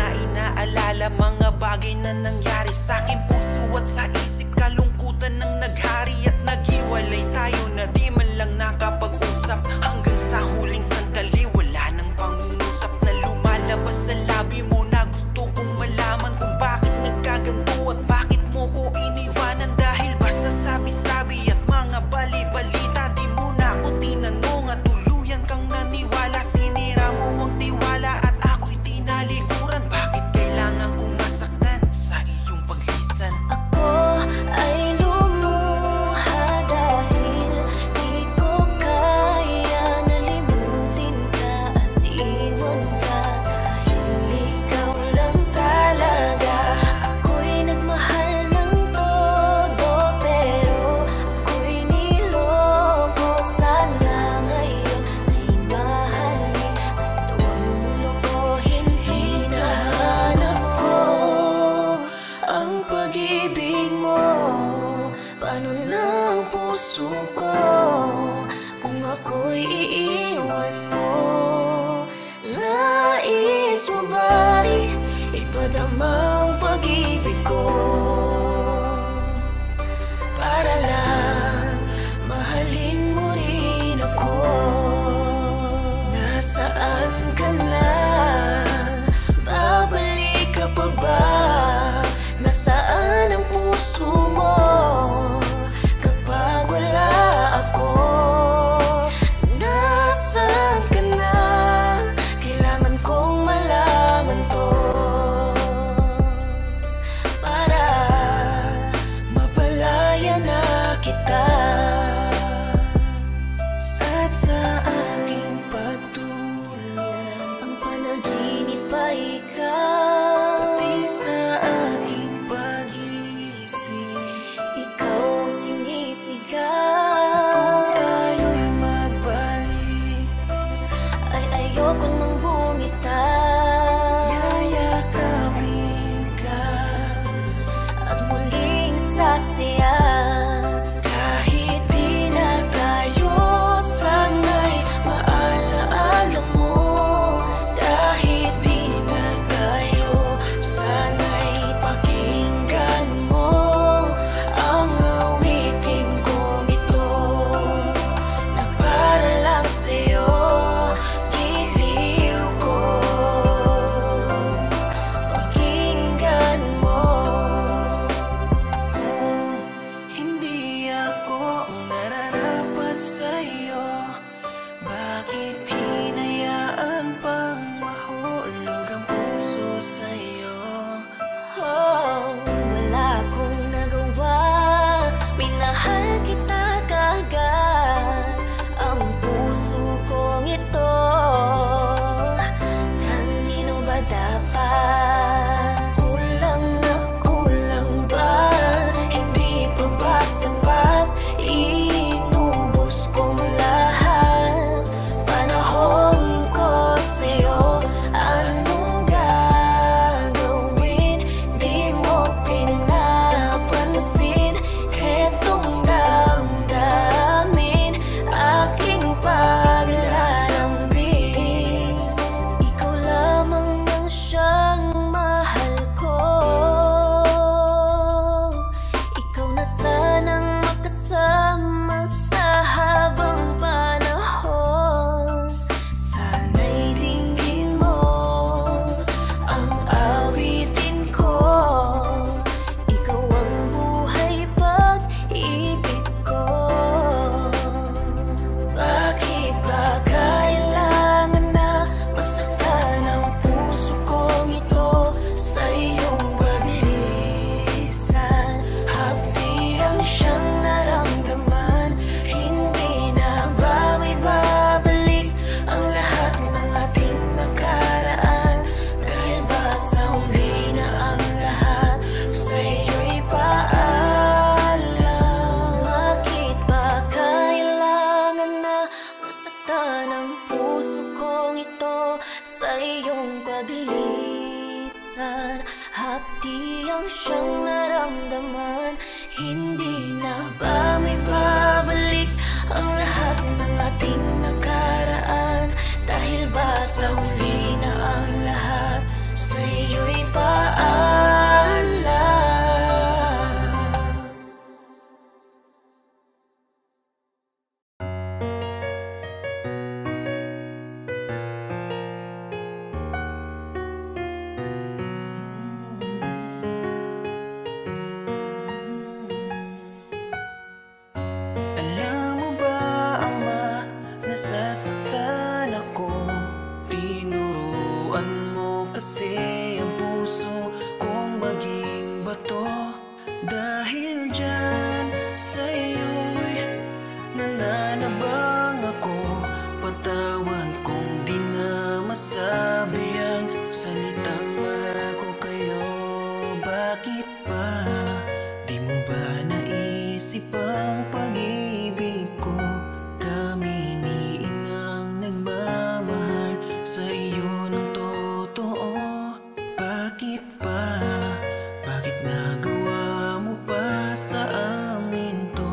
na inaalala mga bagay na nangyari sa aking puso at sa isip. Kalungkutan ng naghari at naghiwalay tayo na di man lang nakapag-usap. Hanggang sa huling sandali wala nang pangungusap na lumalabas sa labi mo na gusto kong malaman kung bakit nagkaganto at bakit mo ko iniwanan. Dahil ba sa sabi-sabi at mga bali-balita di mo na ako tinanong at tuluyan kang naniwala. Sinira mo ang tiwala at ako'y tinalikuran. Bakit kailangan kong masaktan sa iyong paglisan? Ako ay lumuha dahil di ko kaya nalimutin ka at iwan ka. Dahil ikaw lang talaga. Ako'y nagmahal ng todo pero ako'y niloko. Sana ngayon ay mahalin at huwag mo lokohin. Hinahanap ko ang pag-ibig mo. Paano na ang puso ko kung ako'y iiwan mo? Nais mo ba'y ipadama ang pag-ibig ko para lang mahalin mo rin ako? Nasaan ka na? Babalik ka pa ba? Nasaan ang puso mo kapag wala ako? Nasaan ka na? Kailangan kong malaman to para mapalaya na kita. At sa aking pagtulog ang panaginip ay ikaw. Pati sa aking pag-isip ikaw ang sinisigaw. Kung tayo'y magbalik ay ayoko nang bumitaw. Yayakapin ka at muling sasaya. Kahit di na tayo sana'y maalaala mo. Kahit di na tayo sana'y pakinggan mo ang awitin kong ito na para lang sa'yo. Giliw ko, pakinggan mo. Hindi ako nararapat sa'yo. Bakit hinayaan pang mahulog ang puso sa'yo? Wala akong nagawa. Minahal kita kagad. Ang puso kong ito, kanino ba dapat? Kulang na kulang ba? Hindi pa ba sapat? Inubos kong lahat. Panahon ko sa'yo, anong gagawin? Di mo pinapansin etong damdamin aking paglalambing. Ikaw lamang ang siyang mahal ko. Ikaw na sanang makasama sa habang panahon. Sana'y dinggin mo ang awitin ko. Ikaw ang buhay pag-ibig ko. Bakit ba kailangan na masaktan ang puso kong ito sa iyong paglisan? Hapdi ang siyang naramdaman. Hindi na ba may babalik ang lahat ng ating nakaraan? Dahil ba sa huli na ang lahat sa'yo'y paalam? Bakit ba kailangan na masaktan ang puso kong ito sa iyong paglisan? Hapdi ang siyang naramdaman. Hindi na ba may babalik ang lahat ng ating nakaraan? Dahil ba sa huli na ang lahat sa'yo'y bakit pa? Bakit nagawa mo pa sa amin to?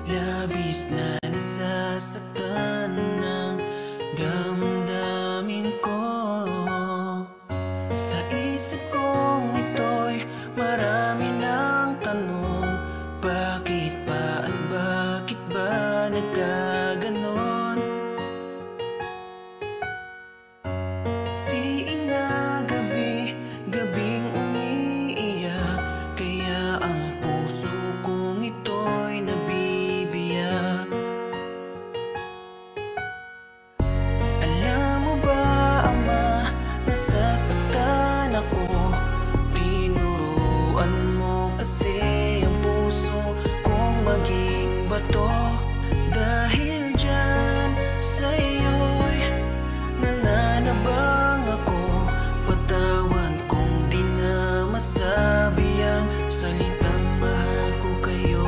Labis na nasasaktan ng damdamin ko. Sa isip kong ito'y marami ng tanong. Bakit pa at bakit ba nagkaganon? Siing na gabi, gabing umiiyak, kaya ang puso kong ito'y nabibiyak. Alam mo ba, Ama, nasasaktan ako. Tinuruan mo kasi ang puso kong maging bato. Dahil dyan sa'yo'y nananabang ako. Patawan kong di na masabi ang salitang mahal ko kayo.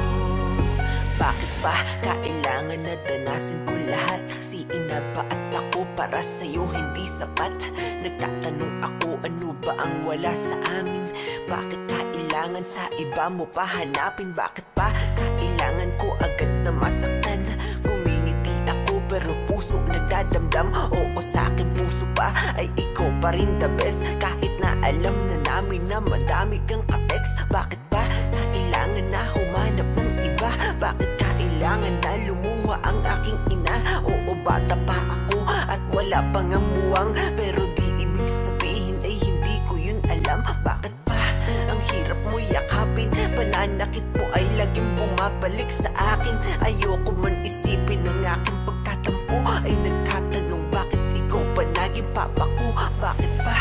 Bakit ba kailangan na danasin ko lahat? Si ina ba at ako para sa'yo hindi sapat? Nagtatanong ako, ano ba ang wala sa amin? Bakit kailangan sa iba mo pa hanapin? Bakit ba kailangan ko agad na masaktan? Ngumingiti ako pero puso nagdadamdam. Oo, sa akin puso pa ay ikaw pa rin the best. Kahit na alam na namin na madami kang ka-ex. Bakit ba kailangan na humanap ng iba? Bakit kailangan na lumuha ang aking ina? Oo, bata pa ako at wala pang amuwang, pero di ibig sabihin ay hindi ko yun alam. Bakit ba ang hirap mo yakapin? Pananakit mo ay laging bumabalik sa akin. Ayoko man isipin ang aking pagtatampo. Ay nagtatanong bakit ikaw pa naging papa ko? Bakit ba?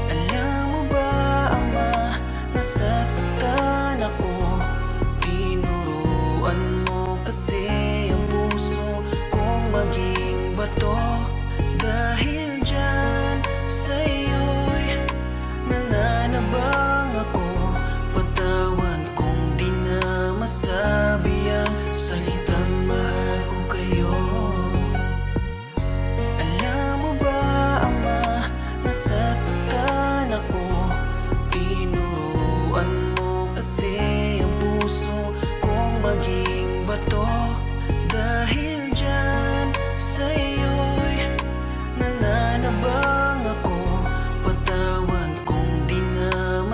Alam mo ba, Ama, nasasaktan ako. Tinuruan mo kasi ang puso kong maging bato. Dahil dyan sa'yo'y nananabang ako. Patawan kong di na masabi ang salitang mahal ko kayo. Alam mo ba, Ama, nasasaktan ako. Tinuruan mo kasi ang puso kong maging bato. Dahil dyan sa'yo'y nananabang ako. Patawan kong di na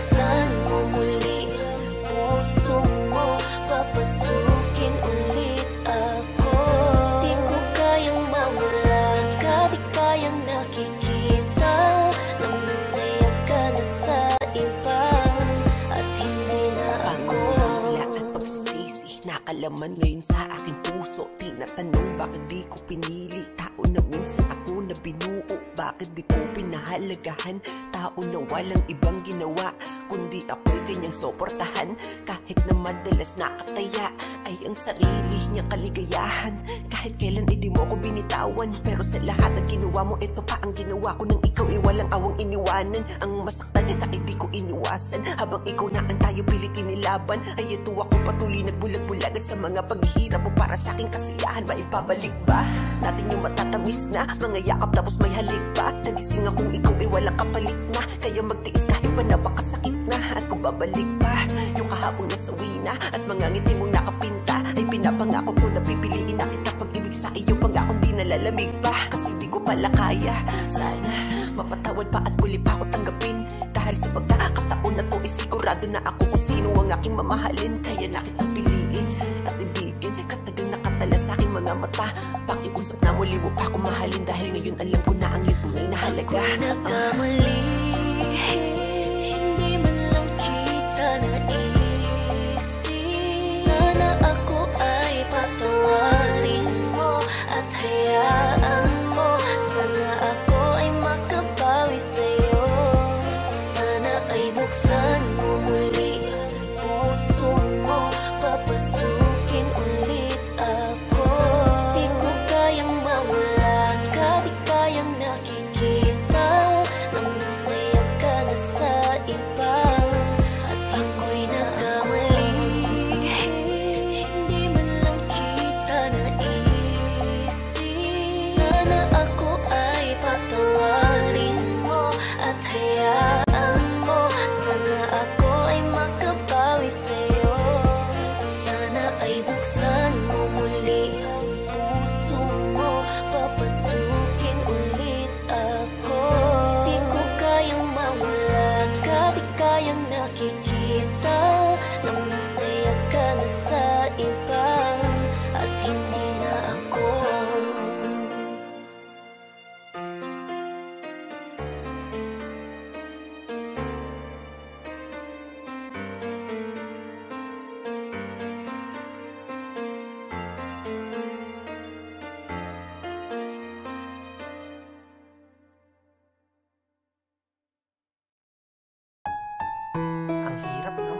buksan mo muli ang puso mo, papasukin ulit ako. Di ko kayang mawala ka, di kayang nakikita na masaya ka na sa iba at hindi na ako. Pangangailangan at pagsisisi, nakalaman ngayon sa aking puso. Tinatanong bakit di ko pinili tao na minsan ako na binuo. Bakit di ko pinahalagahan tao na walang ibang ginawa kundi ako'y kanyang suportahan. Kahit na madalas nakataya ay ang sarili niyang kaligayahan. Kahit kailan ay di mo ko binitawan, pero sa lahat ng ginawa mo, ito pa ang ginawa ko. Nang ikaw ay walang awang iniwanan, ang masaktan niya kahit di ko iniwasan. Habang ikaw na ang tayo pilit inilaban, ay ito ako patuloy nagbulag-bulagan sa mga paghihirap mo para sa aking kasiyahan. Maipabalik ba natin yung matatamis na mga yakap tapos may halik ba? Nagising akong ikaw ay walang kapalit na, kaya magtiis kahit pa napakasakit na. At kung babalik pa yung kahapon na sawi na at mga ngiti mong nakapinta, ay pinapangako ko na pipiliin na kita pag-ibig sa iyo. Pangakong di nalalamig pa kasi di ko pala kaya. Sana mapatawad pa at muli pa ako tanggapin, dahil sa pagkakataon na to ay sigurado na ako kung sino ang aking mamahalin. Kaya na kitang piliin at ibigin, katagang nakatala sa aking mga mata. Pakiusap na muli mo pa akong mahalin, dahil ngayon alam ko na ang iyong tunay na halaga. Kung nagkamali, hindi man lang kita naisip. Sana ako ay patawarin mo at hayaan mo. Sana ako ay makabawi sa'yo. Sana ay buksan mo muli ang puso mo, papasukin ulit ako. Di ko kayang mawala ka, di kayang nakikita na masaya ka na sa iba at ako'y nagkamali. Hindi man lang kita naisip. Sana ako ay patawarin mo at hayaan mo. Sana ako ay makabawi sa'yo. Sana ay buksan mo muli ang puso mo, papasukin ulit ako. Di ko kayang mawala ka, di kayang nakikita na masaya ka na sa iba at hindi na ako. Ang hirap, no?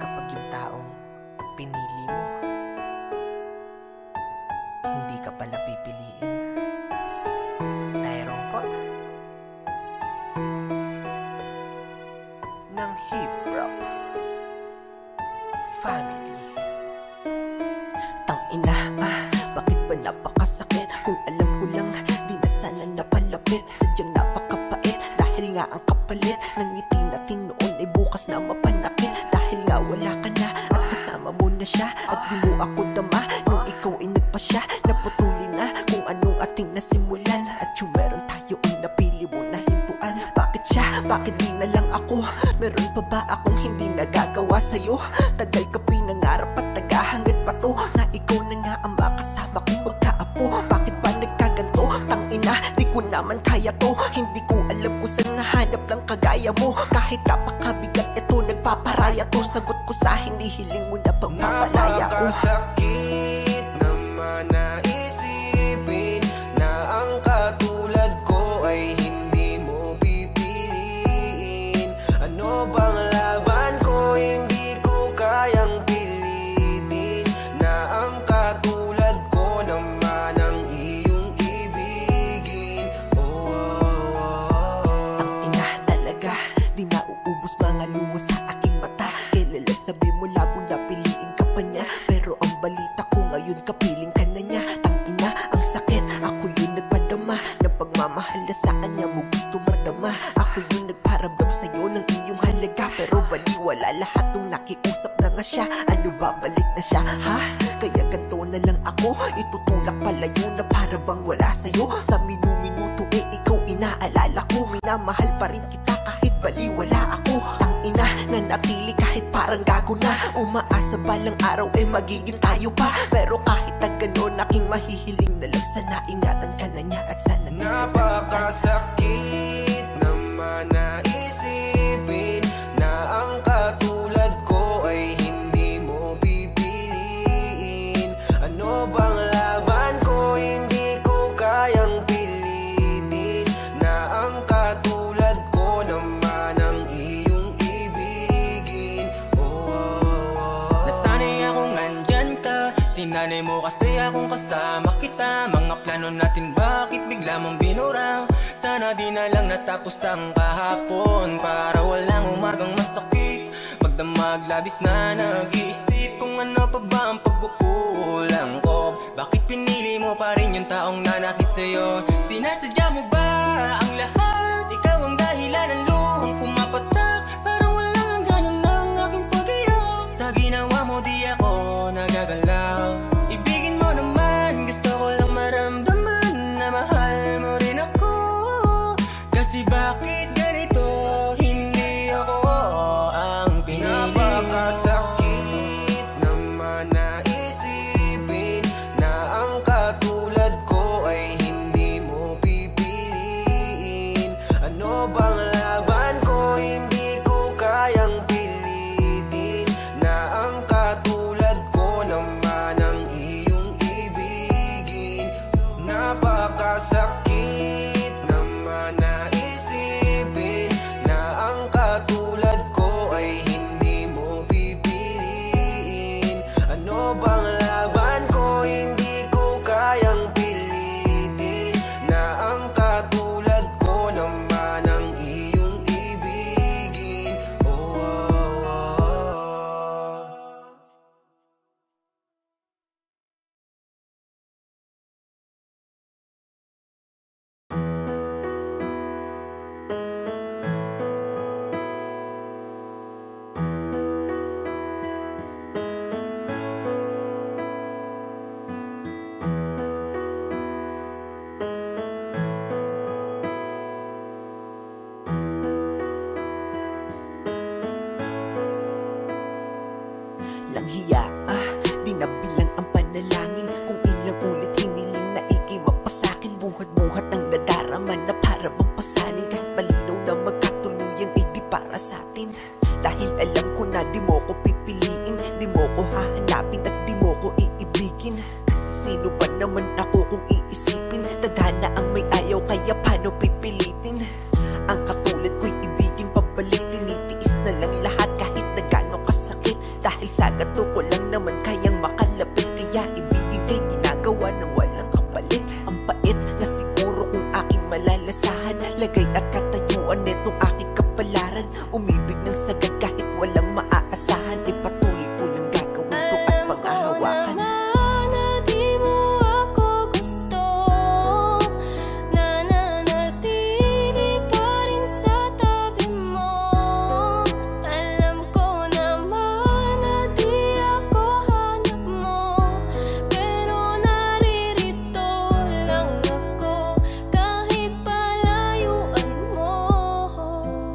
Kapag yung taong pinili mo, hindi ka pala pipiliin. Tyrone po ng Hip Hop Family. Tangina, bakit ba napakasakit? Kung alam ko lang, di na sana napalapit. Sadyang napakapait, dahil nga ang kapalit ng ngiti natin noon ay bukas na mapanakit. Dahil nga wala ka na at kasama mo na siya, at di mo ako dama nung ikaw ay nagpasya. Naputuli na kung anong ating nasimulan, at yung meron tayo ay napili mo na hintuan. Bakit siya? Bakit di na lang ako? Meron pa ba akong hindi nagagawa sa'yo? Tagal ka pinangarap at tagahangad pa to, na ikaw na nga ang makasama kong magkaapo. Bakit ba nagkaganto? Tangina, di ko naman kaya to. Hindi ko alam kung saan nahanap lang kagaya mo. Kahit napakabigat ito, nagpaparaya to. Sagot ko sa hinihiling mo na pagpapalaya ko. Napakasakit naman na isipin na ang katulad ko ay hindi mo pipiliin. Ano bang laban ko, hindi ko kayang pilitin na ang katulad ko naman ang iyong ibigin. Tangina talaga, di na uubos mga luha sa aking mata. Kailan sabi mo labo na piliin ka pa niya, pero ang balita ko ngayon kapiling ka na niya. Tangina, ang sakit, ako yung nagpadama ng pagmamahal na sa kanya mo gusto madama. Ako yung nagparamdam sa'yo ng iyong halaga, pero baliwala lahat nung nakiusap na nga siya. Ano ba, balik na siya, ha? Kaya ganto na lang ako, itutulak palayo na para bang wala sa'yo. Sa minu-minuto ikaw inaalala ko, minamahal pa rin kita kahit baliwala ako. Tangina, nanatili kahit parang gago na. Umaasa balang araw magiging tayo pa. Pero kahit na ganon, aking mahihiling na lang sana ingatan ka na niya at sana napakasakit naman na isipin na ang katulad ko ay hindi mo pipiliin. Ano bang laban ko, hindi ko kayang pilitin na ang katulad ko naman ang iyong ibigin. Nasanay akong nandyan ka, sinanay mo kasi akong kasama kita. Mga plano natin bakit bigla mong binurang? Sana di na lang natapos ang kahapon, para walang umagang masakit. Magdamag labis na nag-iisip kung ano pa ba ang pagkukulang ko. Bakit pinili mo pa rin yung taong nanakit sa'yo? Sinasadya mo ba ang lahat? Ikaw ang dahilan ng luhang pumapatak. Parang walang ganun ang aking pag-iyak. Sa ginawa mo di ako nagagalaw. Ibigin mo naman, gusto ko lang maramdaman na mahal mo rin ako. Kasi bakit ganito, hindi ako ang pinili mo. Napakasakit naman na isipin na ang katulad ko ay hindi mo pipiliin. Ano bang laban ko, hindi ko kayang pilitin na ang katulad ko naman ang iyong ibigin. Napakasakit naman na isipin na ang katulad ko ay hindi mo pipiliin. Ano bang laban ko, hindi ko kayang pilitin na ang katulad ko naman ang iyong ibigin. Langhiya, di nabilang ang panalangin. Kung ilang ulit hiniling na ikimapasakin. Buhat-buhat ang nadarama na para bang pasanin. Kahit malinaw na magkatuluyan ay di para sa atin. Dahil alam ko na di mo ko pipiliin, di mo ko hahanapin at di mo ko iibigin. Kasi sino ba naman ako kung iisipin? Tadhana ang may ayaw, kaya paano pipilitin? Ang katulad ko'y ibigin pabalik. Tinitiis na lang lahat kahit na gano'ng kasakit. Dahil sa gato ko lang naman kayang makalapit. Kaya ibigin kay ginagawa ng walang kapalit. Ang pait na siguro kung aking malalasahan. Lagay at katayuan netong aking kapalaran. Umibig ng sagad kahit walang maaasahan. Ipatuloy ko lang gagawin to at panghahawakan.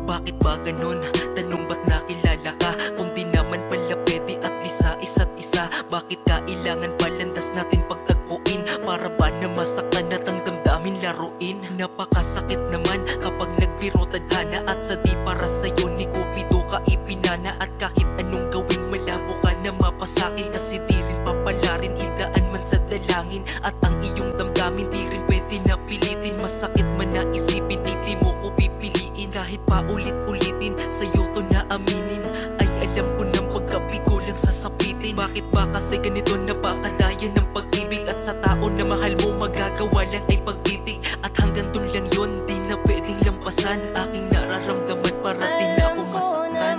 Bakit ba ganun? Tanong ba't nakilala ka? Kung di naman pala pwede at lisa isa't isa. Bakit kailangan palandas natin pagtagpuin? Para ba na masaktan at ang damdamin laruin? Napakasakit naman kapag nagbiro tadhana. At sa di para sa'yo ni Cupido ka ipinana. At kahit anong gawin malabo ka na mapasakin. Kasi di rin papalarin, idaan man sa dalangin. At ang iyong damdamin di rin pwede na pilitin. Masakit man na isipin ay di mo ko pipiliin. Kahit pa ulit-ulitin, sa'yo to na aminin. Ay alam ko ng pagkabigo lang sasapitin. Bakit ba kasi ganito napakadaya ng pag-ibig? At sa tao na mahal mo magagawa lang ay pagtitig. At hanggang dun lang yun, di na pwedeng lampasan. Aking nararamdaman para di na ako masaktan.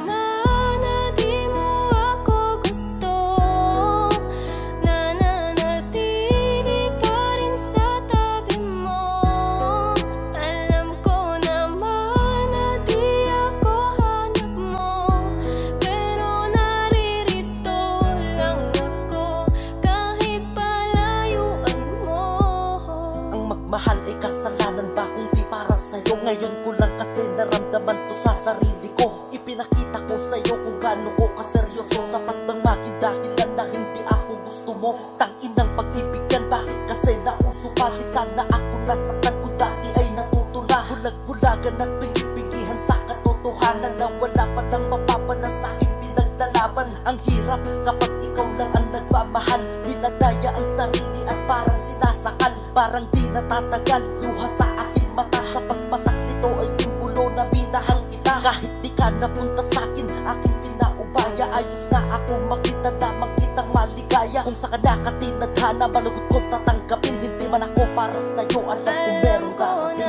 Ipinakita ko sa'yo kung gaano ko kaseryoso. Sapat bang maging dahilan na hindi ako gusto mo? Tanginang pag-ibig yan, bakit kasi nauso pa? Di sana ako nasaktan kung dati ay natuto na. Bulag-bulagan at bingi-bingihan sa katotohanan na wala palang mapapala sa aking pinaglalaban. Ang hirap kapag ikaw lang ang nagmamahal, dinadaya ang sarili at parang sinasakal. Parang di natatagal, luha sa aking mata. Sa pagpatak nito ay simbolo na minahal kita. Kahit di ka napunta sa'kin, aking pinaubaya. Ayos na ako makita lamang kitang maligaya. Kung sa kanya ka tinadhana, malugod kong tatanggapin. Hindi man ako para sa'yo, alam ko merong darating.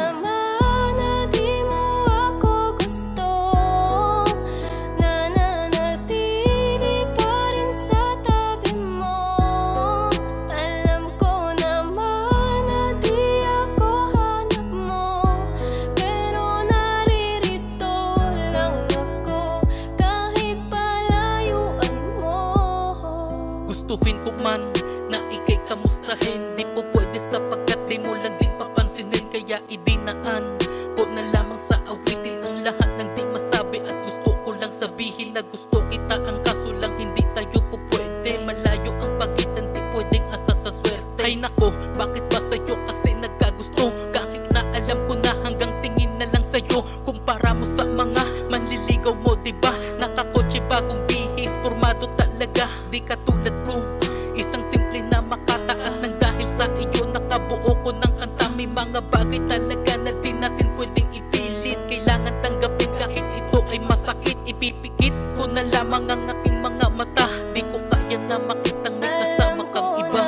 Gustuhin ko man na ikay kamustahin, di po pwede sapagkat di mo lang din papansinin. Kaya idinaan ko na lamang sa awitin ang lahat ng di masabi. At gusto ko lang sabihin na gusto kita. Ang kaso lang hindi tayo po pwede. Malayo ang pagitan, di pwedeng asa sa swerte. Ay nako, bakit ba sa'yo kasi nagkagusto? Kahit na alam ko na hanggang tingin na lang sa'yo. Kumpara mo sa mga manliligaw mo, diba? Nakakotse bagong bihis, formado talaga. Di katulad ko, isang simple na makataat ng dahil sa iyo nakabuo ko ng kanta. May mga bagay talaga na di natin pwedeng ipilit. Kailangan tanggapin kahit ito ay masakit. Ipipikit ko na lamang ang aking mga mata. Di ko kaya na makitang may kasama kang iba.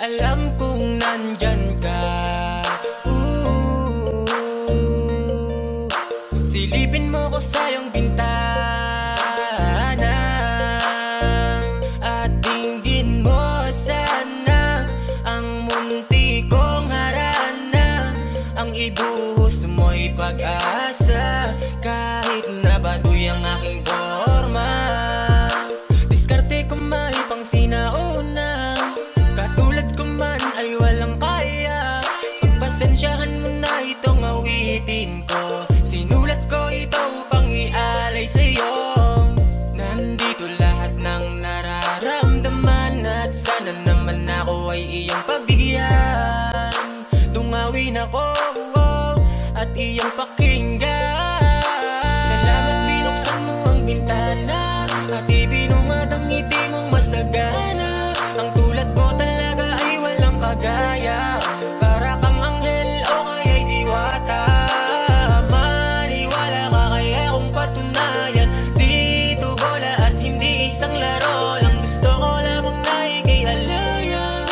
Alam kong nandyan ka. Silipin mo ko sa iyong bintana at dinggin mo sana ang munti kong harana. Ang ibuhos mo'y pag-asa kahit na baduy ang aking forma. Diskarte ko may pang sinauna, katulad ko man ay walang kaya. Pagpasensyahan mo na itong awitin ko. Sinulat ko ito upang ialay sa'yo. Nandito lahat ng nararamdaman at sana naman ako ay iyong pagbigyan. Tungawin ako at iyong pakinggan. Salamat binuksan mo ang bintana at ibinungad ang ngiti mong masagana. Ang tulad mo talaga ay walang kagaya. Para kang anghel o kaya'y diwata. Maniwala ka kaya kung patunayan. Dito bola at hindi isang laro lang. Gusto ko lamang na ikay alaya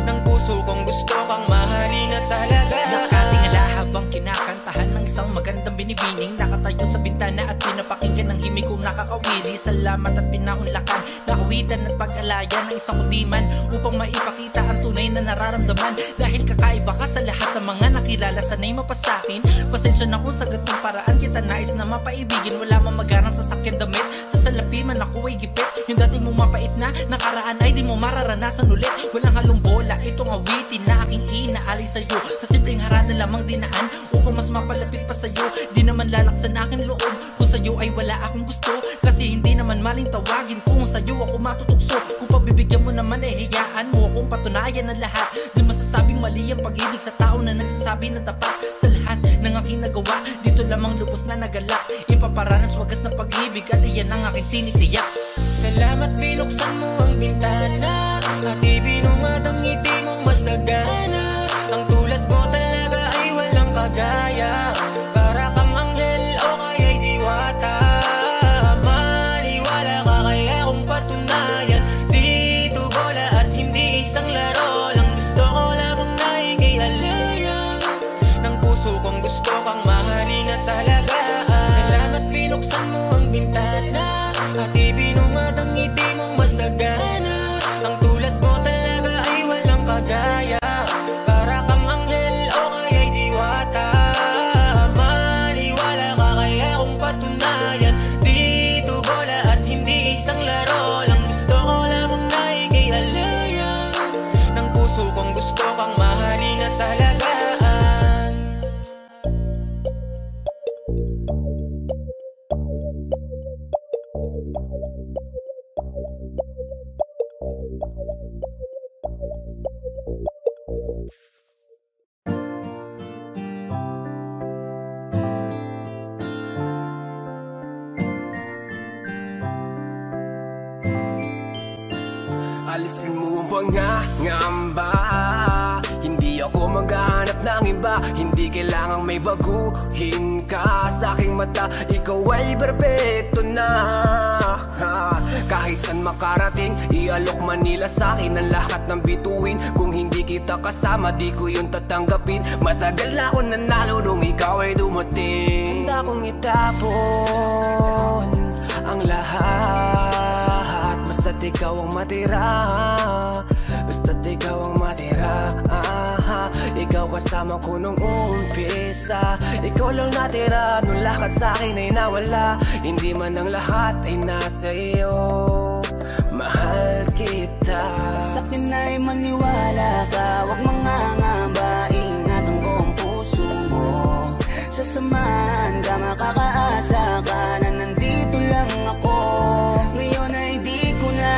ng puso kong gusto kang mahalin na talaga. Nakatingala habang kinakantahan ng isang magandang binibining. Nakatayo sa bintana at pinapakinggan ng himig kong nakakawili. Salamat at pinaunlakan, nakawitan at pag-alaya ng isang kudiman upang maipakita ang tunay na nararamdaman. Dahil kakaiba ka sa lahat ng mga nakilala, sanay mapasakin. Pasensya na kung sa gatong paraan kita nais na mapaibigin. Wala mang magarang sasakyan damit, sa salapi man ako ay gipit. Yung dating mong mapait na nakaraan ay di mo mararanasan ulit. Walang halong bola, itong awitin na aking inaalay sa'yo. Sa simpleng harana lamang dinaan upang mas mapalapit pa sa'yo. Di naman lalaksan aking loob kung sa'yo ay wala akong gusto. Kasi hindi naman maling tawagin kung sa'yo ako matutukso. Kung pabibigyan mo naman eh hayaan mo akong patunayan ng lahat. Di masasabing mali ang pag-ibig sa tao na nagsasabi na tapat. Sa lahat ng aking nagawa, dito lamang lubos na nagalak. Ipaparanas wagas na pag-ibig at iyan ang aking tinitiyak. Salamat binuksan mo ang bintana at ibinungad ang ngiti mong masagana. Ang tulad mo talaga ay walang pangangamba. Hindi ako maghahanap ng iba, hindi kailangang may baguhin ka. Sa aking mata, ikaw ay perfecto na. Kahit saan makarating, ialok Manila sa akin ang lahat ng bituin. Kung hindi kita kasama, di ko yun tatanggapin. Matagal na ako nanalo nung ikaw ay dumating. Handa kong itapon ang lahat, basta't ikaw ang matira. Basta't ikaw ang matira. Ikaw kasama ko nung umpisa. Ikaw lang natira nung lahat sa akin ay nawala. Hindi man ang lahat ay nasa iyo. Mahal kita. Sa'kin ay maniwala ka, huwag mangangamba. Ingatan ko ang puso mo. Sasamahan ka, makakaasa ka na nandito lang ako. Ngayon ay di ko na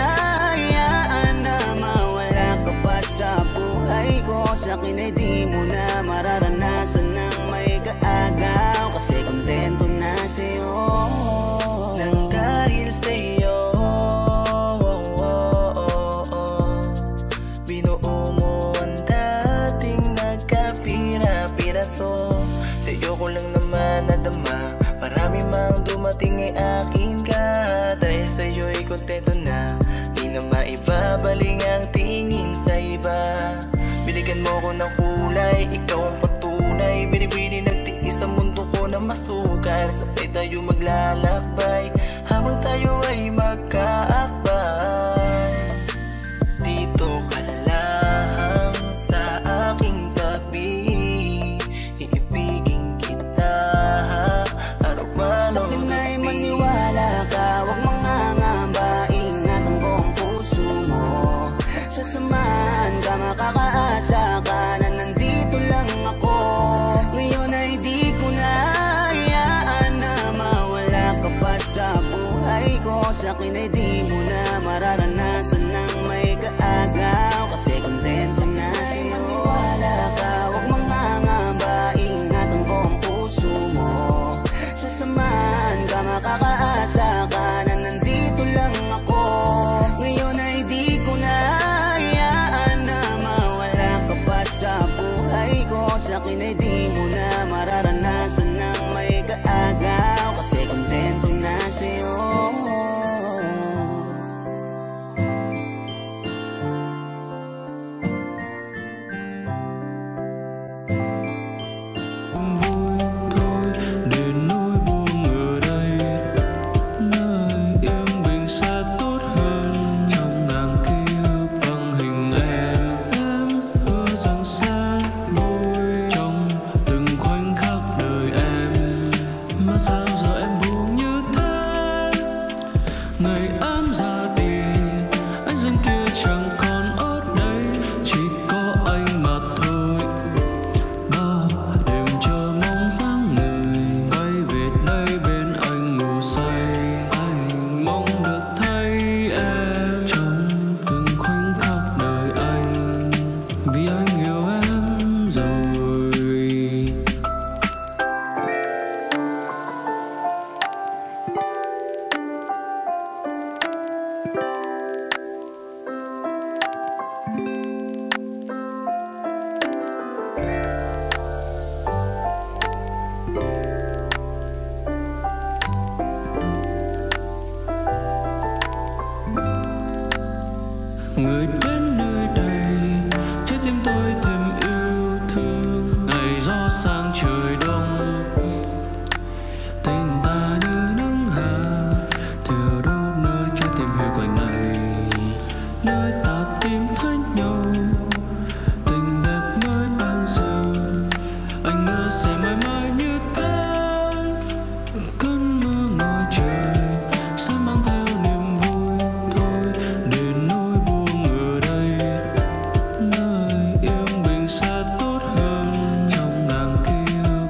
hayaan na mawala ka pa sa buhay ko. Sa'kin ay di mo na mararanasan ng may kaagaw, kasi kontento na sa'yo. Nang dahil sa'yo, binuo mo ang dating nagkapira-piraso. Sa'yo ko lang naman nadama, marami mang dumating ay akin ka. Dahil sa'yo'y kontento na, di na maibabaling ang tingin sa iba. Binigyan mo ko ng kulay, ikaw ang patunay. Binibini nagtiis sa mundo ko na masukal. Sabay tayo maglalakbay, habang tayo ay magkaakbay. Dito ka lang sa aking tabi, iibigin kita araw man o Sa'kin ay gabi. maniwala ka, huwag mangangamba. Ingatan ko ang puso mo. Sasamahan ka, makakaasa ka na nandito lang ako. Ngayon ay di ko na hayaan na mawala ka pa sa buhay ko. Sa'kin ay di mo na mararanasan ng may kaagaw, kasi kontento na sa'yo. Maniwala ka, huwag mangangamba. Ingatan ko ang puso mo. Sasamahan ka, makakaasa ka na nandito lang ako. Ngayon ay di ko na hayaan na mawala ka pa sa buhay ko. Sa'kin ay di mo na mararanasan ng may kaagaw, kasi kontento na sa'yo. Để nỗi buồn ở đây, nơi yên bình sẽ tốt hơn. Trong ngàn ký ức bằng hình em hứa rằng sẽ vui trong từng khoảnh khắc đời em. Mà sao giờ em buồn như thế? Ngày em ra đi, anh dân kia chẳng còn ở đây, chỉ có anh mà thôi. Bao đêm chờ mong sáng người quay về đây bên anh ngủ say. Anh mong được thấy em trong từng khoảnh khắc đời anh, vì anh yêu em rồi. Người đến nơi đây, trái tim tôi thêm yêu thương. Ngày gió sang trời đông, tình ta như nắng hạ, thì ở đâu nơi trái tim hiu quạnh này, nơi ta tìm thấy nhau, tình đẹp mới ban giờ. Anh ngỡ sẽ mãi mãi như thế, cơn mưa ngoài trời sẽ mang theo niềm vui thôi. Để nỗi buồn ở đây, nơi yên bình sẽ tốt hơn. Trong ngàn ký ức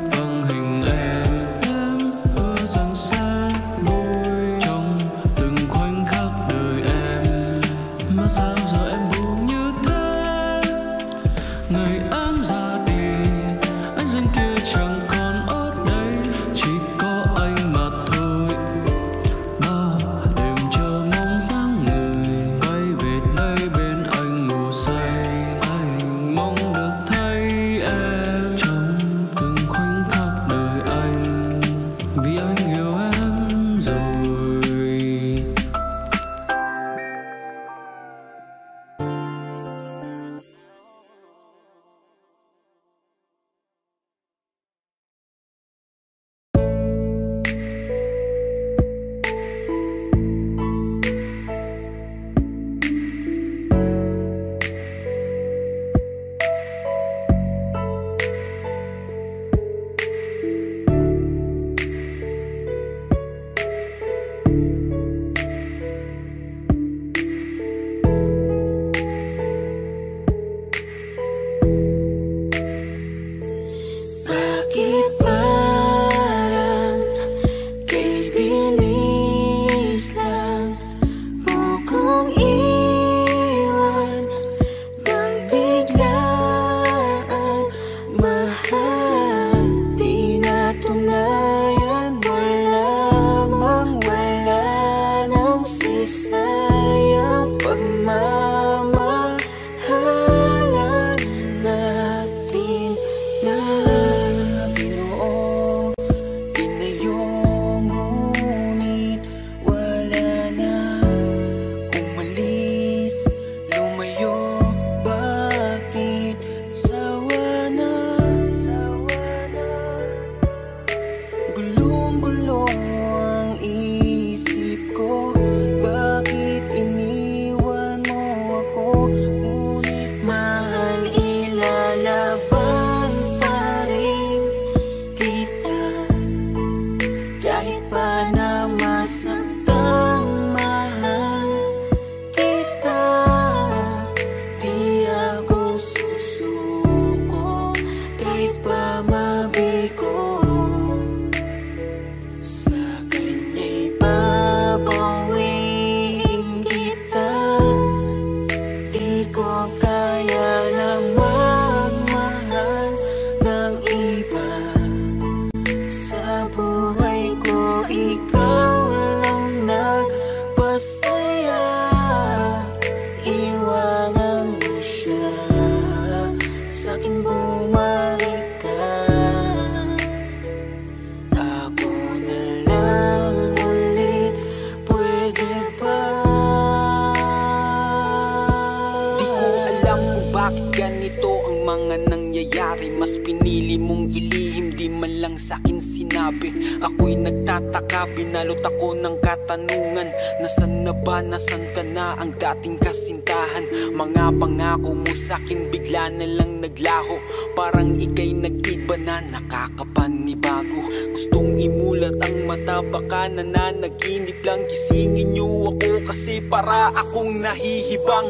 lihim, di man lang sa'kin sinabi. Ako'y nagtataka, binalot ako ng katanungan. Nasaan na ba, nasaan ka na ang dating kasintahan? Mga pangako mo sa'kin bigla na lang naglaho. Parang ika'y nag-iba na, nakakapanibago. Gustong imulat ang mata, baka nananaginip lang. Gisingin niyo ako kasi para akong nahihibang.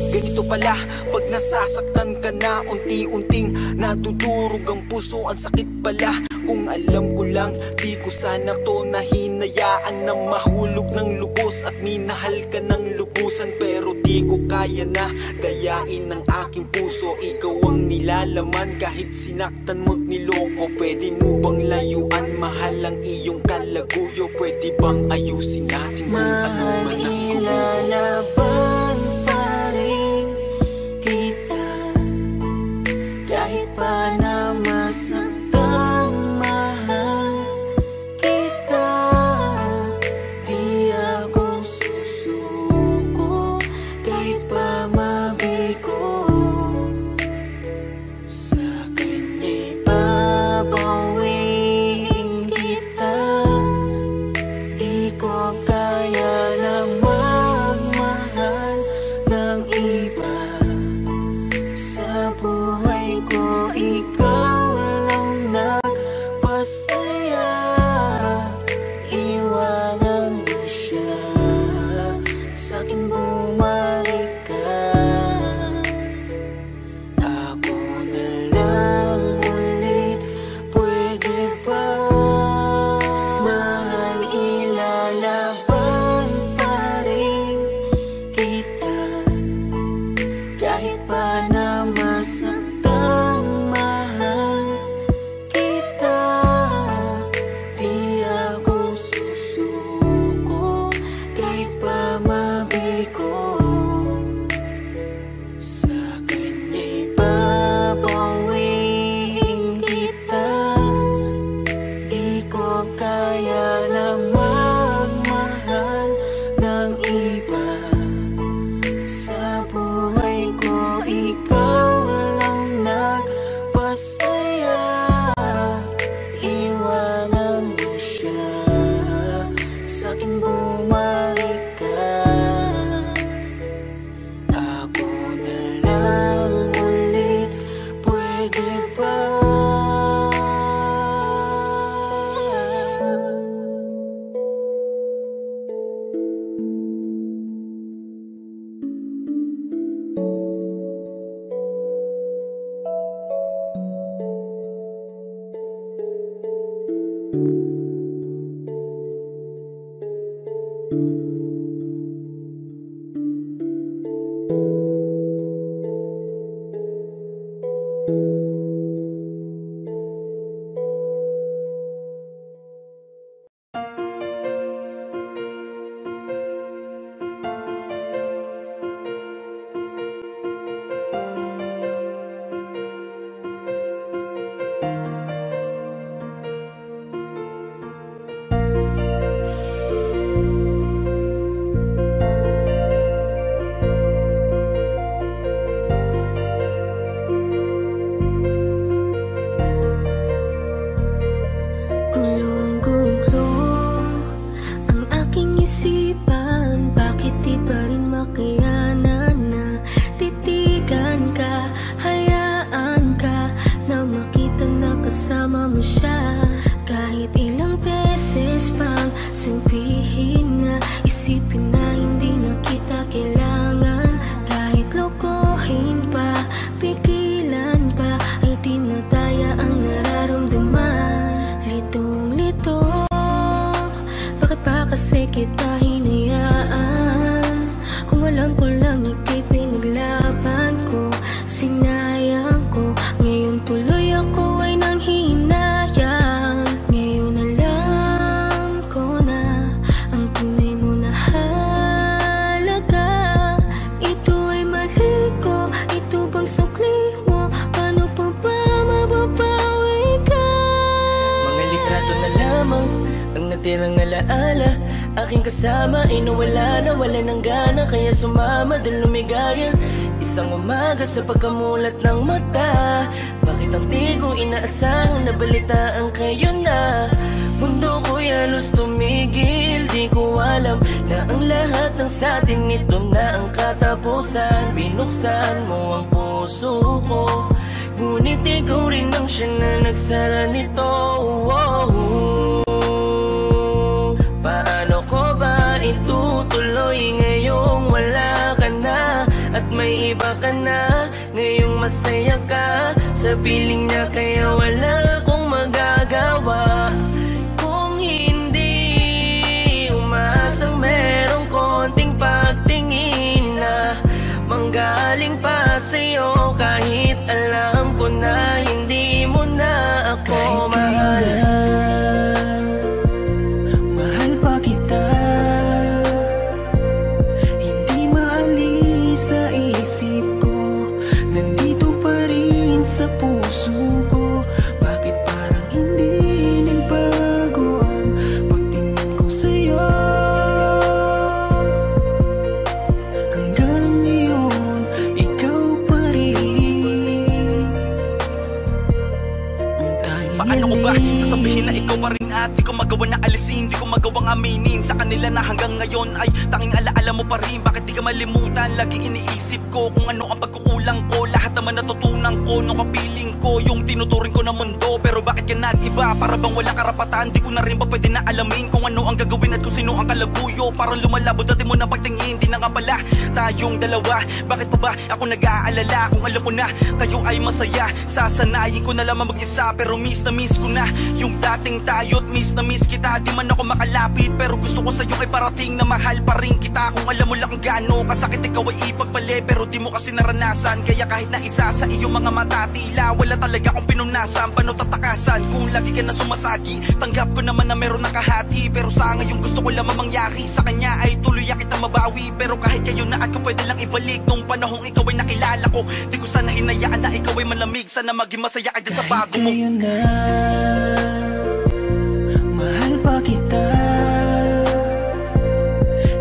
Ganito pala pag nasasaktan ka na, unti-unting nadudurog ang puso, ang sakit pala. Kung alam ko lang, di ko sana to nahinayaan na mahulog ng lubos at minahal ka ng lubusan. Pero di ko kaya na dayain ng aking puso. Ikaw ang nilalaman kahit sinaktan mo't niloko. Pwede mo bang layuan, mahal ang iyong kalaguyo? Pwede bang ayusin natin kung ano man ako? Ilalaban pa rin kita kahit pa na masaktan, mahal kita. Di ako susuko kahit pa mabigo. Sa kanya'y babawiin kita. Di ko kaya lang magmahal ng iba. Sa buhay ko ikaw lang nagpasaya. Iwanan mo siya, sa'kin bumalik ka. Ako na lang ulit, pwede ba? Mahal, ilalaban pa rin kita kahit pa na masaktan, mahal kita. Di ako susuko kahit pa mabigo. Sa kanya'y babawiin kita. Di ko kaya lang magmahal ng iba. Sa buhay ko ikaw lang nagpasaya. Iwanan mo siya, sa'kin bumalik ka. Ako na lang ulit, pwede ba? Gulong-gulo ang aking isipan. Bakit di pa rin makayanan na titigan ka? Hayaan ka na makita na kasama mo siya. Kahit ilang beses pang sabihin na, isipin na hindi na kita kailangan. Kahit lokohin pa, pigilan pa, ay di na daya ang nararamdaman. Litong-lito, bakit pa kasi kita hinayaan? Kung alam ko lang ika'y pinaglaban ko, sinayang ko. Ngayon tuloy ako ay nanghihinayang. Ngayon alam ko na ang tunay mo na halaga. Ito ay mali ko, ito bang sukli mo? Paano pa ba mababawi ka? Mga litrato na lamang ang natirang alaala. Aking kasama ay nawala ng gana, kaya sumama dun lumigaya. Isa Isang umaga sa pagkamulat ng mata, bakit ang di ko inaasahang nabalitaan kayo na? Mundo ko'y halos tumigil, di ko alam na ang lahat ng sa atin ito na ang katapusan. Binuksan mo ang puso ko, ngunit ikaw rin ang siya na nagsara nito. Paano ko ba itutuloy ngayong wala ka na at may iba ka na? Ngayong masaya ka sa piling niya, kaya wala akong magagawa. Kung hindi umasang merong konting pagtingin na manggaling pa sa'yo, kahit alam ko na hindi mo na ako mahal. Mahal pa kita, hindi maalis sa isip ko, nandito pa rin sa puso ko. Bakit parang hindi nagbago ang pagtingin ko sa'yo? Hanggang ngayon, ikaw pa rin ang Paano ko ba sasabihin na ikaw pa rin at di ko magawa na alisin, di ko magawang aminin sa kanila na hanggang ngayon ay tanging alaala mo pa rin. Bakit di ka malimutan? Laging iniisip ko kung ano ang pagkukulang ko. Lahat naman natutunan ko nung kapiling ko yung tinuturing ko na mundo. Pero bakit ka nag-iba? Para bang wala karapatan? Di ko na rin ba pwede na alamin kung ano ang gagawin at kung sino ang kalaguyo? Parang lumalabo dati mo na pagtingin, di na nga pala tayong dalawa. Bakit pa ba ako nag-aalala kung alam mo na kayo ay masaya? Sasanayin ko na lamang mag-isa, pero miss na miss ko na yung dating tayo't miss na miss kita. Di man ako makalapit, pero gusto ko sa'yo ay parating na mahal pa rin kita. Kung alam mo lang kung gaano kasakit ikaw ay ipagpali, pero di mo kasi naranasan. Kaya kahit na isa sa iyong mga mata, tila wala talaga akong pinunasan. Paano tatakasan kung lagi ka na sumasagi? Tanggap ko naman na meron nakahati, pero sa ngayon gusto ko lamang mangyari sa kanya ay tuluyan kita mabawi. Pero kahit kayo na at ko pwede lang ibalik nung panahong ikaw ay nakilala ko. Di ko sana hinayaan na ikaw ay malamig, sana maging masaya ka dyan sa bago mo. Kahit na mahal pa kita,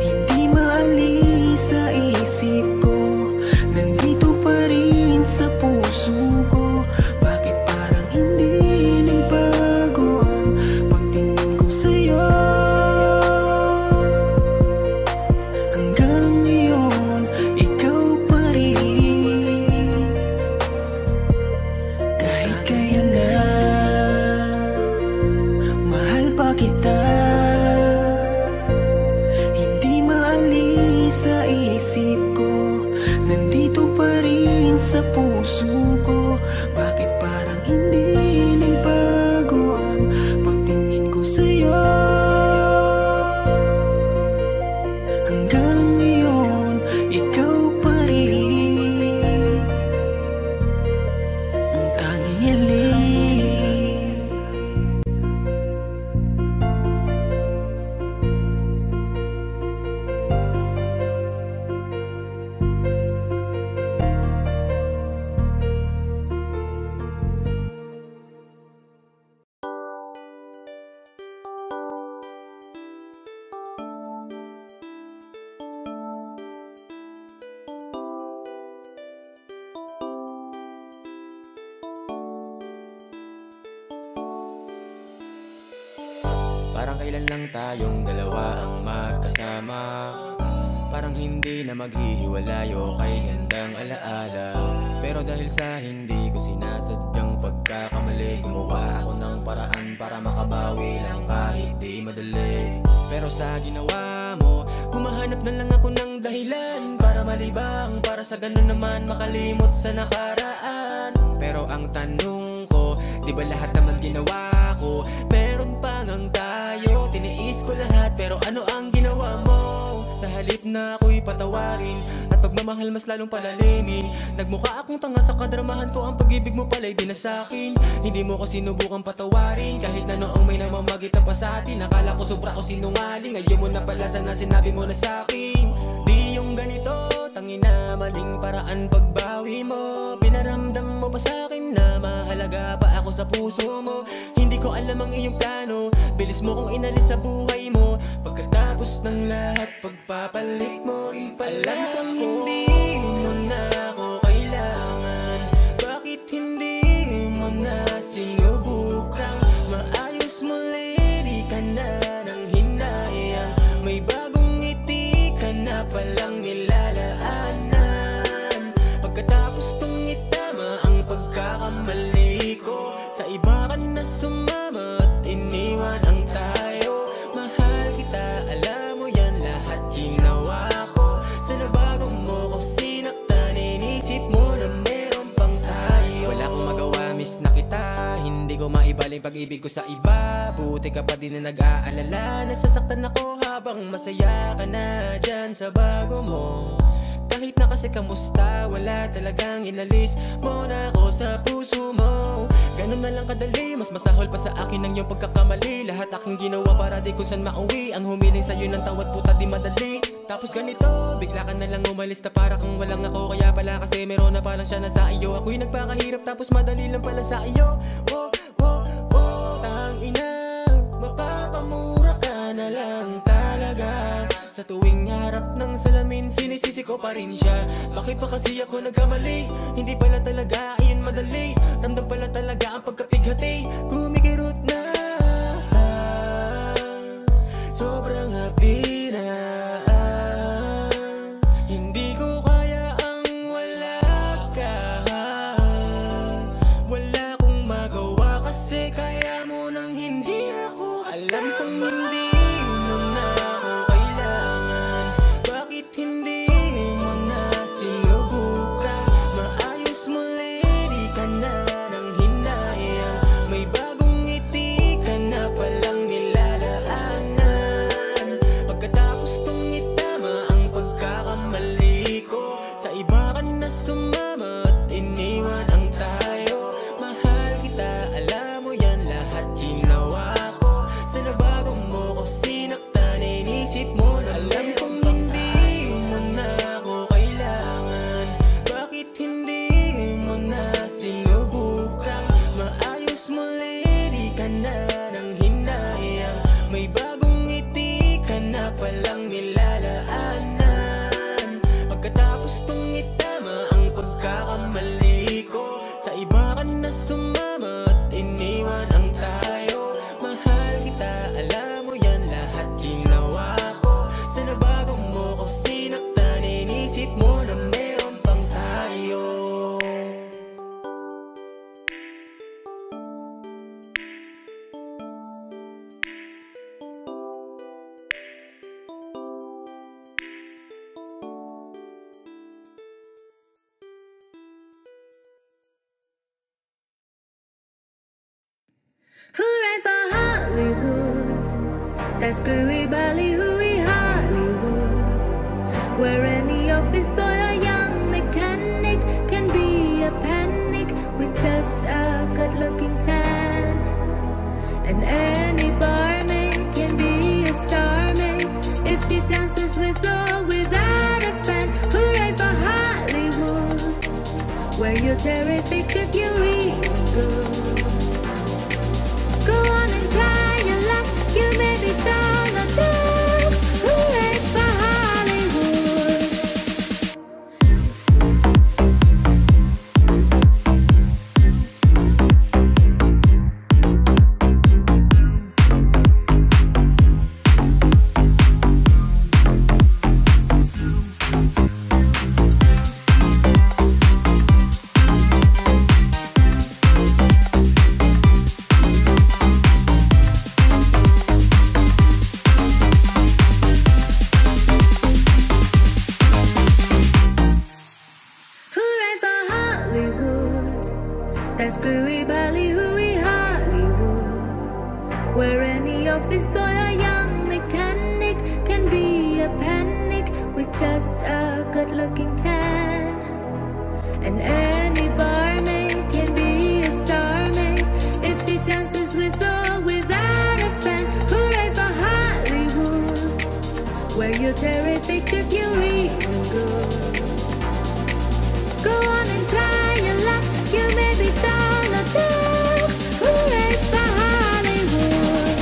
hindi maalis sa isip ko, nandito pa rin sa puso ko. Bakit parang hindi nagbago ang pagtingin ko sa'yo? Hanggang ngayon, ikaw pa rin. Kahit kailan mahal pa kita, hindi maalis sa isip ko, nandito pa rin sa puso ko. Bakit parang hindi nagbago ang pagtingin ko sa'yo? Hanggang ngayon, ikaw pa rin ang tanging hiling. Parang kailan lang tayong dalawa ang magkasama, parang hindi na maghihiwalayo kay gandang alaala. Pero dahil sa hindi ko sinasadyang pagkakamali, gumawa ako ng paraan para makabawi lang kahit di madali. Pero sa ginawa mo, humahanap na lang ako ng dahilan para malibang, para sa ganun naman makalimot sa nakaraan. Pero ang tanong ko, di ba lahat naman ginawa ko? Meron pa ngang tayo, tiniis ko lahat, pero ano ang ginawa mo? Sa halip na ako'y patawarin at pagmamahal mas lalong palalimin, nagmukha akong tanga sa kadramahan ko. Ang pag-ibig mo pala'y di na sa'kin, hindi mo ko sinubukang patawarin. Kahit na noong may namamagitan pa sa atin, akala ko sobra ko sinungaling. Ngayon mo na pala sana sinabi mo na sa'kin, di yung ganito, tangina maling paraan pagbawi mo. Pinaramdam mo pa sa'kin na mahalaga pa ako sa puso mo. Hindi ko alam ang iyong plano, bilis mo kong inalis sa buhay mo. Pagkatapos ng lahat, pagpapalit mo rin pala ako. Hindi mo na ako pag-ibig ko sa iba. Buti ka pa din na nag-aalala. Nasasaktan ako habang masaya ka na dyan sa bago mo. Kahit na kasi kamusta, wala talagang inalis mo na ako sa puso mo. Ganun na lang kadali, mas masahol pa sa akin ang iyong pagkakamali. Lahat aking ginawa para di kung saan mauwi. Ang humiling sa'yo ng tawad puta di madali. Tapos ganito, bigla ka na lang umalis na para kang walang ako. Kaya pala kasi meron na palang siya na sa iyo. Ako'y nagpakahirap tapos madali lang pala sa iyo. Oh, oh, oh, tangina, mapapamura ka na lang talaga. Sa tuwing harap ng salamin, sinisisi ko pa rin siya. Bakit pa kasi ako nagkamali? Hindi pala talaga, ayun madali. Ramdam pala talaga ang pagkapighati. Kumikirot na, sobrang happy na. Hindi ko kaya ang wala ka. Wala kong magawa kasi kaya mo nang hindi ako kasama. Alam kong hindi mo na ako kailangan. Bakit hindi mo na sinubukan? Maayos mo lady ka na ng hinayang. May bagong ngiti ka na palang nilalaanan. Pagkatapos kong itama ang pagkakamali ko, sa iba ka na sumama at iniwan ang tayo. Mahal kita, alam mo yan, lahat ginawa ko. Sa nabago mo ko sinaktan, inisip mo na alam kong hindi mo na ako kailangan. Bakit hindi mo na sinubukan? Maayos mo lady ka na ng hinayang. May bagong ngiti ka na palang nilalaanan. Pagkatapos kong itama ang pagkakamali ko, sa iba ka na sumama at iniwan ang tayo. Mahal kita, alam mo yan, lahat ginawa ko. Sa nabago mo ko sinaktan, inisip mo na meron pang tayo. Hooray for Hollywood, that screwy ballyhooey Hollywood, where any office boy or young mechanic can be a panic with just a good-looking tan. And any barmaid can be a starmaid if she dances with or without a fan. Hooray for Hollywood, where you're terrific if you're even good. Go on and try your luck, you may be Donald Duck. Hooray for Hollywood. Hooray for Hollywood, that screwy ballyhooey Hollywood, where any office boy or young mechanic can be a panic with just a good-looking tan. And any barmaid can be a starmaid if she dances with or without a fan. Hooray for Hollywood, where you're terrific if you're even good. Go on and try your luck, you may be Donald Duck. Hooray for Hollywood.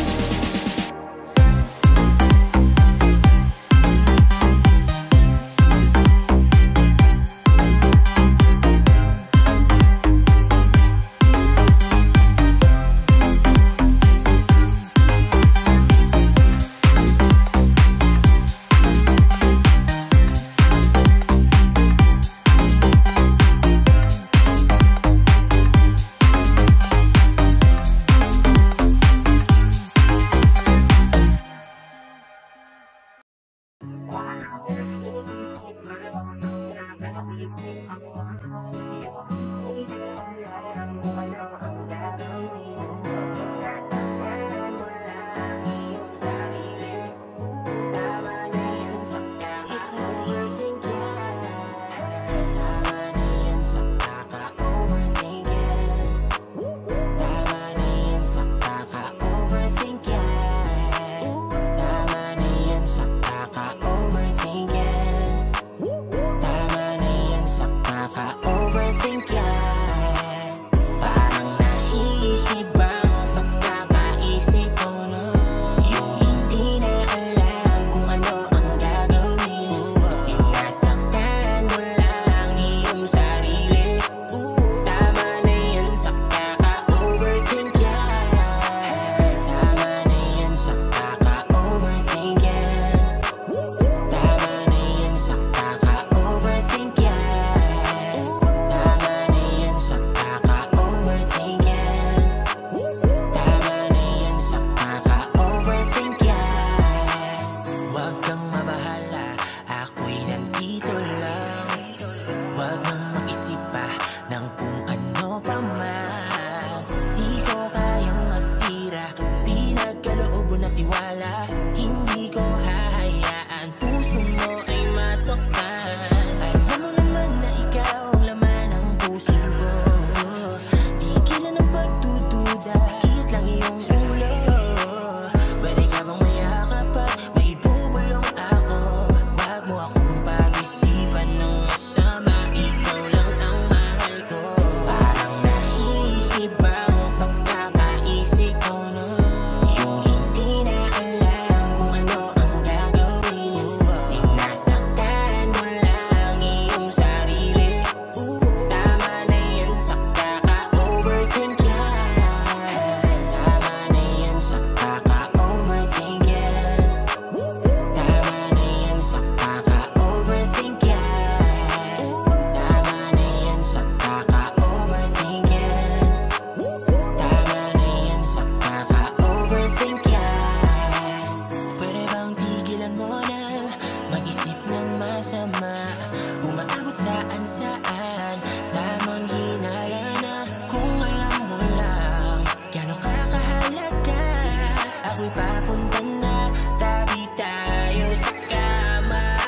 ako'y papunta na, tabi tayo sa kama.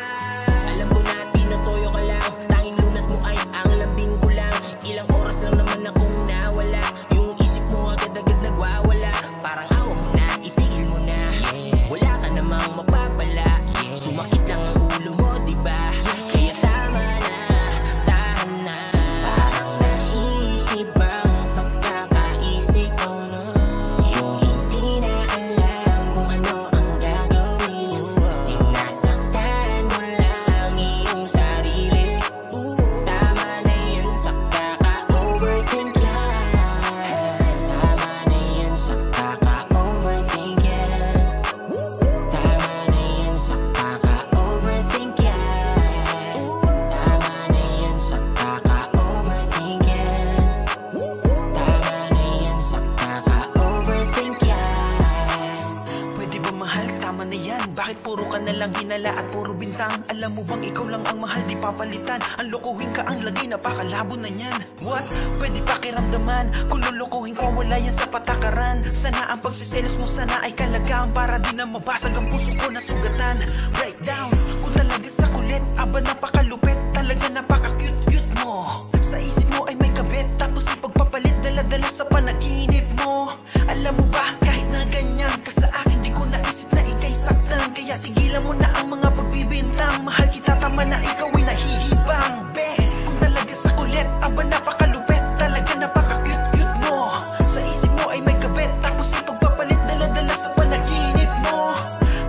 Alam ko na tinutuyo ka lang, tanging lunas mo ay ang lambing ko lang. Ilang oras lang naman akong nawala, yung isip mo agad-agad nagwawala. Parang awa mo na, itigil mo na, wala ka namang mapapala. Sumakit lang ang ulo mo, diba? Kaya tama na, tahan na. Parang nahihibang sa kakaisip ko na, yung hindi na alam kung ano ang gagawin mo. Sinasaktan mo lang iyong sarili. Tama na yan sa kaka-overthink yan. Tama na yan sa kaka-overthink yan. Tama na yan sa kaka-overthink yan. Tama na yan sa kaka-overthink yan. Tama na yan sa kaka-overthink yan. Pwede ba mahal? Tama na yan. Bakit puro ka na lang hinala at puro bintang? Alam mo bang ikaw lang ang mahal, di papalitan. Ang lokohin ka ang lagay, napakalabo na yan. What? Pwede pakiramdaman? Kung lulukuhin ko, wala yan sa patakaran. Sana ang pagsiselos mo sana ay kalagaan, para di na mabasag ang puso ko na sugatan. Breakdown, kung talaga sa kulit, aba napakalupit, talaga napaka-cute-cute mo. Sa isip mo ay may kabit, tapos ipagpapalit, dala-dala sa panaginip mo. Alam mo ba, kahit na ganyan ka sa akin, di ko naisip na ika'y saktan. Kaya tigilan mo na ang mga pagbibintang. Mahal kita, tama na ikaw ay nahihibang. Be, kung talaga sa kulit, aba napakalupit, talaga napaka-cute-cute mo. Sa isip mo ay may kabit, tapos ipagpapalit, dala-dala sa panaginip mo.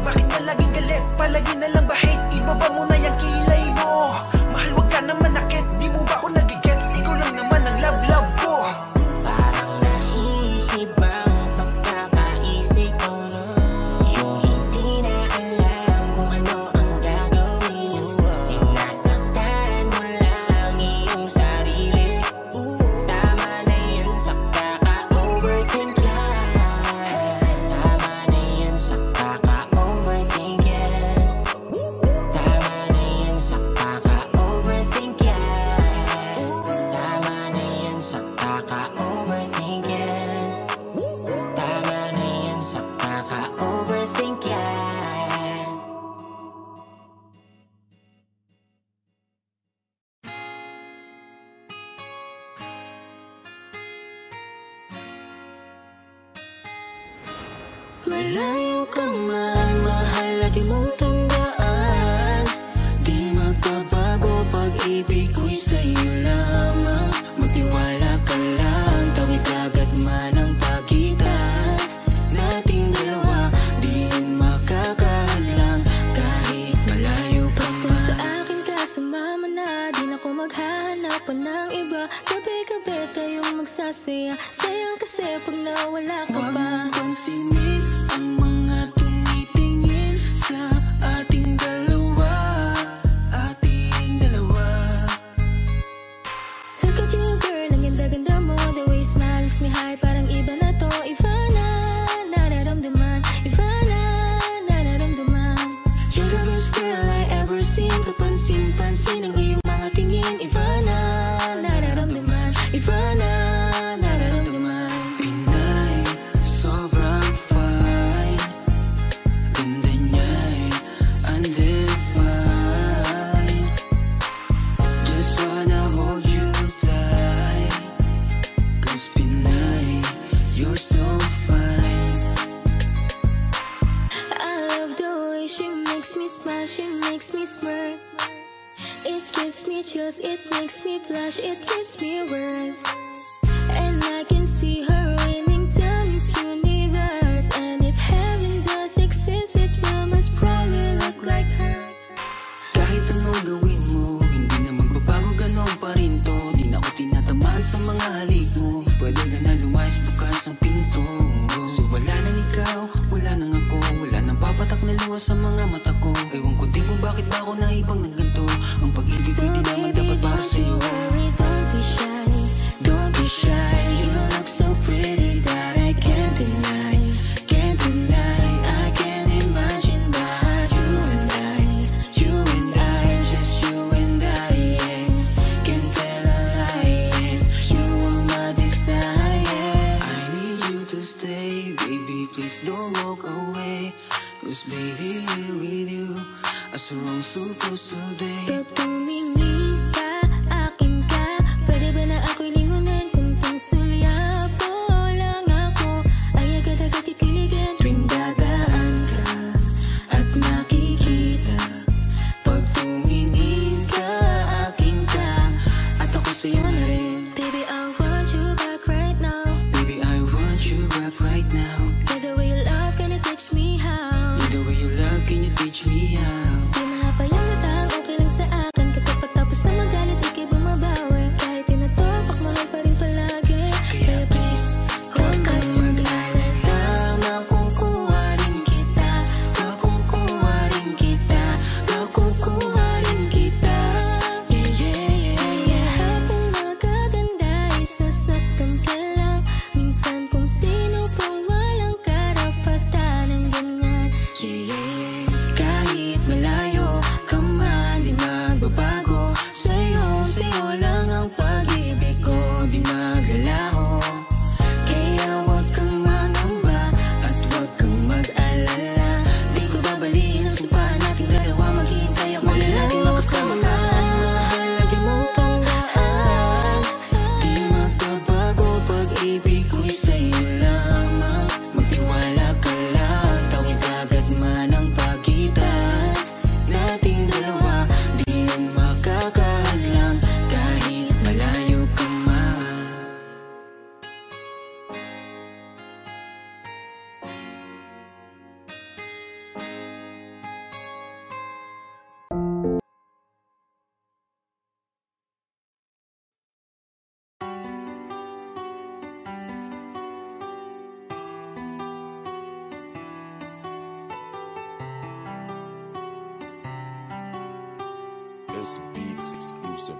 Bakit na laging galit, palagi na lang bahit, ibaba mo na yung kilay mo. Mahal, wag ka naman nakit, di mo ba ako nagigets? Ikaw lang naman ang love-love ko. Parang nahihibang sa kakaisip ko na, yung hindi na alam kung ano ang gagawin mo. Sinasaktan mo lang iyong sarili. Tama na yan sa kaka-overthink yan. Tama na yan sa kaka-overthink yan. Tama na yan sa kaka-overthink yan. Tama na yan sa kaka-overthink yan. Tama na yan sa kaka-overthink yan. Malayo ka man, mahal at di mong tandaan. Di magbabago, pag-ibig ko'y sa'yo lamang. Magtiwala ka lang, tawid agad man ang pagitan nating dalawa, di yun makakahadlang kahit malayo ka man. Basta sa akin ka sumama na, di na ko maghanap pa ng iba. Gabi-gabi tayong magsasaya, sayang kasi pag nawala ka pa. Huwag mong pansinin ang mga tumitingin sa ating dalawa, ating dalawa. Look at you girl, ang ganda-ganda mo. The way you smile makes me high, parang iba na to. Iba na, nararamdaman. Iba na, nararamdaman. You're the best girl I ever seen. Kapansin-pansin ang iyong mga tingin. Iba na, nararamdaman. Iba na, nararamdaman. Pinay, sobrang fine. Ganda niya'y undefined. Just wanna hold you tight, 'cause Pinay, you're so fine. I love the way she makes me smile, she makes me smirk. It gives me chills, it makes me blush, it gives me words. And I can see her winning to Miss Universe. And if heaven does exist, it will most probably look like her. Kahit anong gawin mo, hindi na magbabago, ganon pa rin to. Di na ako tinatamaan sa mga halik mo. Pwede ka na lumayas, bukas ang pinto. So wala nang ikaw, wala nang ako, wala nang papatak na luha sa mga mata ko. Ewan ko din kung bakit ba ako naibang ng ganito. Ang pag-ibig ko di naman dapat para sa'yo. Don't be shy, don't be shy. You look so pretty that I can't deny, can't deny. I can't imagine but you and I, just you and I, yeah. Can't tell a lie, yeah. You are my desire. I need you to stay with Baby, please don't walk away, 'cause baby, here with you are so wrong, supposed today. Pag tumingin ka, akin ka, pwede ba na ako'y lingunan? Kung pangsulyapo lang ako, ay agad-agad titiligan. Tuwing dadaan ka at nakikita, pag tumingin ka, akin ka, at ako sa'yo na rin. Baby, I want you back right now. Baby, I want you back right now. By the way you love, can you teach me how? By the way you love, can you teach me how? Di mahapayang matang, okay lang sa akin, kasi pagtapos na magalit, ikay bumabawi. Kahit tinatopak, mahal pa rin palagi. Kaya please, huwag kang mag-alala, makukuha rin kita, makukuha rin kita, makukuha rin kita. Yeah, yeah, yeah, yeah. Habang magaganda, isasaktan ka lang. Minsan kung sino pang walang karapatan ng ganyan. Yeah, yeah, yeah. Kahit malayo ka man, di magbabago. Sa'yo lang ang pag-ibig ko, di maglalaho. Kaya huwag kang mangamba at huwag kang mag-alala. Di ko babaliin ang sumpahan nating dalawa. Maghihintay ako na laging makasama ka. Mahal, lagi mong tandaan, di magbabago pag-ibig ko'y sa'yo lamang. Magtiwala ka lang, tawid agad man ang pagitan nating dalawa. Di yan makakahadlang kahit malayo ka man. S-Beats exclusive.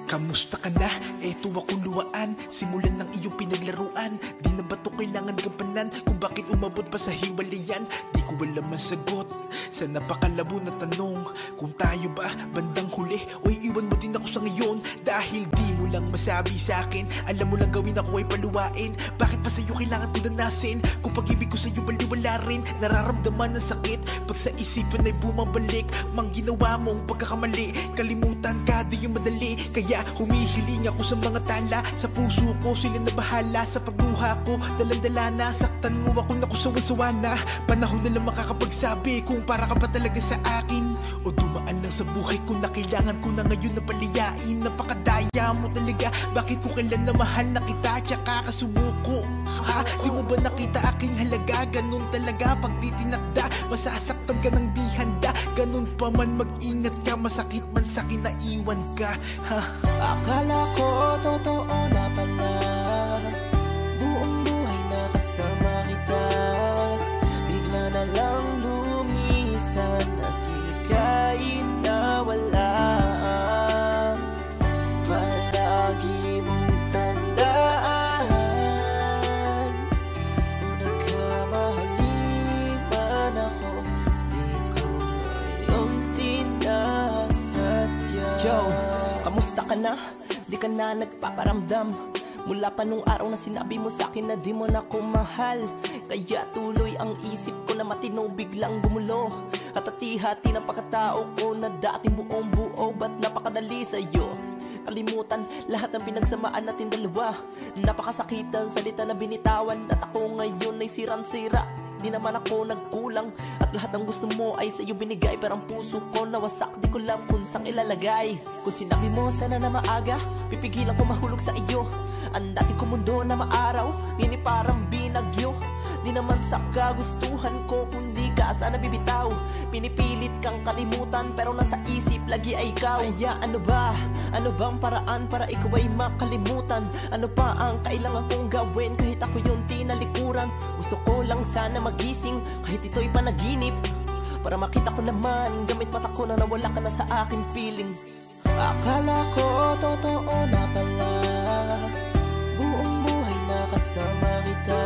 Kamusta ka na? Eto ako luwaan, simulan ng iyong pinaglaruan. Di na ba to kailangan gampanan? Kung bakit umabot pa sa hiwalayan? Di ko alam ang sagot sa napakalabo na tanong. Kung tayo ba bandang huli o iiwan mo din ako sa ngayon? Dahil di mo lang masabi sa akin, alam mo lang gawin ako ay paluwain. Bakit pa sa'yo kailangan ko danasin? Kung pag-ibig ko sa'yo baliwala rin, nararamdaman ng sakit pag sa isipan ay bumabalik. Mang ginawa mong pagkakamali, kalimutan ka di yung madali. Kaya humihiling ako sa mga tala, sa puso ko sila na bahala. Sa pagluha ko, dalandala na, saktan mo ako, naku sawa-sawa na. Panahon na lang makakapagsabi kung para ka ba talaga sa akin, o dumaan lang sa buhay ko na kailangan ko na ngayon na paliyain. Napakadaya mo talaga, bakit ko kailan na mahal na kita tsaka kasumuko? Ha? Di mo ba nakita aking halaga? Ganun talaga pag di tinakda, masasaktan ka ng di handa. Ganun pa man, mag-ingat ka, masakit man sa'kin na iwan ka. Ha? Akala ko totoo na pala, buong buhay na kasama kita. Bigla na lang lumisan at ika'y nawala. Palagi mong tandaan, kung nagkamali man ako, di ko ngayong sinasadya. Yo, kamusta ka na? Di ka na nagpaparamdam mula pa nung araw na sinabi mo sa'kin na di mo na ko mahal. Kaya tuloy ang isip ko na matino biglang gumulo. At hati-hati na pagkatao ko na dating buong buo. Ba't napakadali sa'yo kalimutan lahat ng pinagsamaan natin dalawa? Napakasakitan salita na binitawan, at ako ngayon ay sirang-sira. Di naman ako nagkulang, at lahat ng gusto mo ay sa'yo binigay. Pero ang puso ko nawasak, di ko lang kung saan ilalagay. Kung sinabi mo sana na maaga, pipigilan ko mahulog sa iyo. Ang dati ko mundo na maaraw, ngini parang binagyo. Di naman sa kagustuhan ko, kundi ka sana bibitaw. Pinipilit kang kalimutan, pero nasa isip lagi ay ikaw. Kaya ano ba? Ano bang paraan para ikaw ay makalimutan? Ano pa ang kailangan kong gawin kahit ako yung tinalikuran? Gusto ko lang sana magising kahit ito'y panaginip, para makita ko naman gamit mata ko na nawala ka na sa aking piling. Akala ko totoo na pala, buong buhay na kasama kita.